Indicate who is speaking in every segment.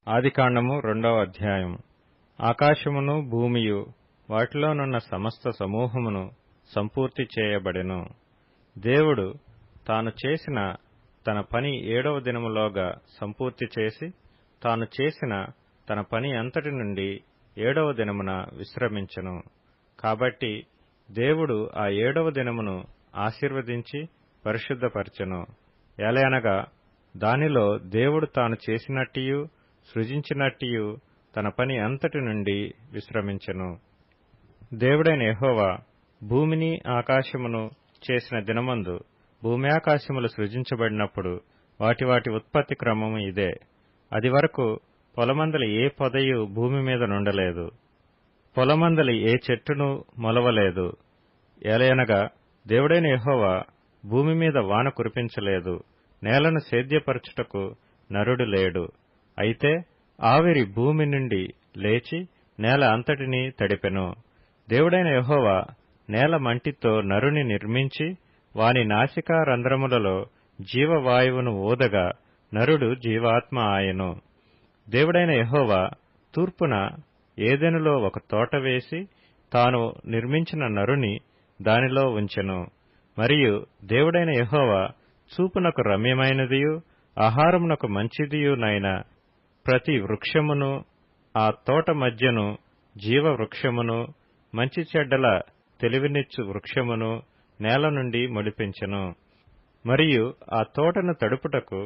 Speaker 1: ఆదికాండము 2వ అధ్యాయము. ఆకాశమును భూమియు వాటిలోనున్న సమస్త సమూహమును సంపూర్తి చేయబడెను. దేవుడు తాను చేసిన తన పని 7వ దినములోగా సంపూర్తి చేసి, తాను చేసిన తన పని అంతటి నుండి 7వ దినమున విశ్రమించెను. కాబట్టి దేవుడు ఆ 7వ దినమును ఆశీర్వదించి పరిశుద్ధపరచెను. ఏలయనగా దానిలో దేవుడు తాను చేసినట్టియు సృజించినట్టియు తన పని అంతటి నుండి విశ్రమించెను. దేవుడైన యెహోవా భూమిని ఆకాశమును చేసిన దినమందు భూమ్యాకాశములు సృజించబడినప్పుడు వాటి వాటి ఉత్పత్తి క్రమము ఇదే. అది వరకు పొలమందలి ఏ పొదయు భూమి మీద నుండలేదు, పొలమందలి ఏ చెట్టును మొలవలేదు. ఏలయనగా దేవుడైన యెహోవా భూమి మీద వాన కురిపించలేదు, నేలను సేద్యపరచుటకు నరుడు లేడు. అయితే ఆవిరి భూమి నుండి లేచి నేల అంతటినీ తడిపెను. దేవుడైన యెహోవా నేల మంటితో నరుని నిర్మించి వాని నాసికా రంధ్రములలో జీవవాయువును ఊదగా నరుడు జీవాత్మ ఆయెను. దేవుడైన యెహోవా తూర్పున ఏదెనులో ఒక తోట వేసి తాను నిర్మించిన నరుని దానిలో ఉంచెను. మరియు దేవుడైన యెహోవా చూపునకు రమ్యమైనదియు ఆహారమునకు మంచిదియునైన ప్రతి వృక్షమును, ఆ తోట మధ్యను జీవ వృక్షమును, మంచి చెడ్డల తెలివినిచ్చు వృక్షమును నేల నుండి మొలిపించెను. మరియు ఆ తోటను తడుపుటకు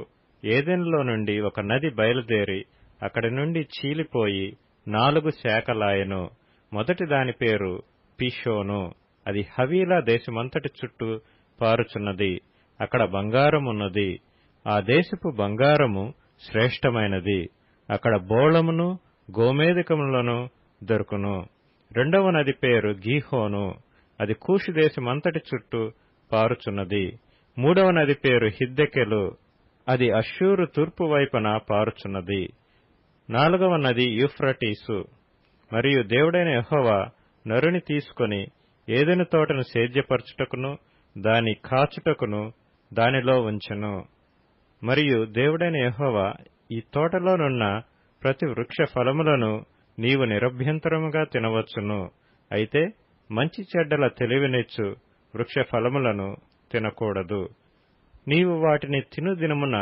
Speaker 1: ఏదెనులో నుండి ఒక నది బయలుదేరి అక్కడి నుండి చీలిపోయి 4 శాఖలాయెను. మొదటి దాని పేరు పీషోను. అది హవీలా దేశమంతటి చుట్టూ పారుచున్నది. అక్కడ బంగారమున్నది. ఆ దేశపు బంగారము శ్రేష్టమైనది. అక్కడ బోళమును గోమేధికములను దొరుకును. రెండవ నది పేరు గీహోను. అది కూషు దేశమంతటి చుట్టూ పారుచున్నది. మూడవ నది పేరు హిద్దెకెలు. అది అష్షూరు తూర్పు వైపున పారుచున్నది. 4వ నది యూఫ్రటీసు. మరియు దేవుడైన యెహోవా నరుని తీసుకొని ఏదెను తోటను సేద్యపరచుటకును దాని కాచుటకును దానిలో ఉంచెను. మరియు దేవుడైన యెహోవా ఈ తోటలోనున్న ప్రతి వృక్ష ఫలములను నీవు నిరభ్యంతరముగా తినవచ్చును. అయితే మంచి చెడ్డల తెలివినిచ్చు వృక్ష ఫలములను తినకూడదు. నీవు వాటిని తిను దినమున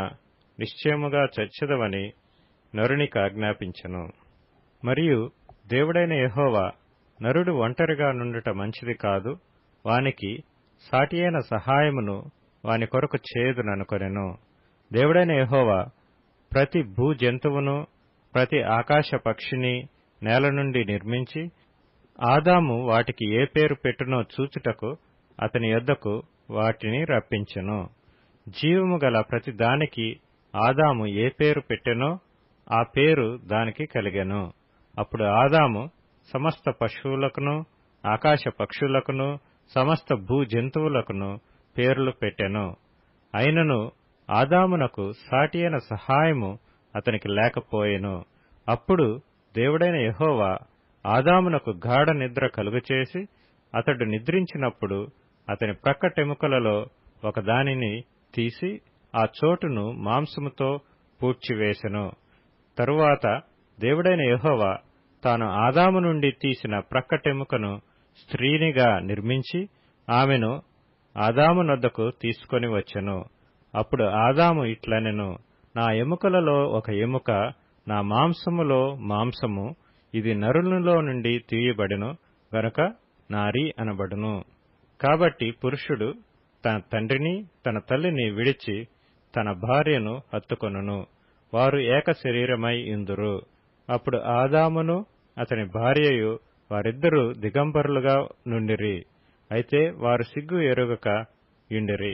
Speaker 1: నిశ్చయముగా చచ్చెదవని నరునికి ఆజ్ఞాపించెను. మరియు దేవుడైన యెహోవా నరుడు ఒంటరిగా నుండుట మంచిది కాదు, వానికి సాటియైన సహాయమును వాని కొరకు చేయుదుననుకొనెను. దేవుడైన యెహోవా ప్రతి భూజంతువును ప్రతి ఆకాశ పక్షిని నేల నుండి నిర్మించి ఆదాము వాటికి ఏ పేరు పెట్టునో చూచుటకు అతని యొద్దకు వాటిని రప్పించెను. జీవము గల ప్రతి దానికి ఆదాము ఏ పేరు పెట్టెనో ఆ పేరు దానికి కలిగెను. అప్పుడు ఆదాము సమస్త పశువులకును ఆకాశ పక్షులకును సమస్త భూజంతువులకును పేర్లు పెట్టెను. అయినను ఆదామునకు సాటియైన సహాయము అతనికి లేకపోయెను. అప్పుడు దేవుడైన యెహోవా ఆదామునకు గాఢ నిద్ర కలుగచేసి అతడు నిద్రించినప్పుడు అతని ప్రక్కటెముకలలో ఒకదానిని తీసి ఆ చోటును మాంసముతో పూడ్చివేసెను. తరువాత దేవుడైన యెహోవా తాను ఆదాము నుండి తీసిన ప్రక్కటెముకను స్త్రీనిగా నిర్మించి ఆమెను ఆదాము నొద్దకు తీసుకొని వచ్చెను. అప్పుడు ఆదాము ఇట్లనెను, నా ఎముకలలో ఒక ఎముక, నా మాంసములో మాంసము, ఇది నరునిలో నుండి తీయబడెను గనుక నారీ అనబడును. కాబట్టి పురుషుడు తన తండ్రిని తన తల్లిని విడిచి తన భార్యను హత్తుకొనును, వారు ఏక శరీరమై యుందురు. అప్పుడు ఆదామును అతని భార్యయు వారిద్దరూ దిగంబరులుగా నుండిరి. అయితే వారు సిగ్గు ఎరుగక యుండిరి.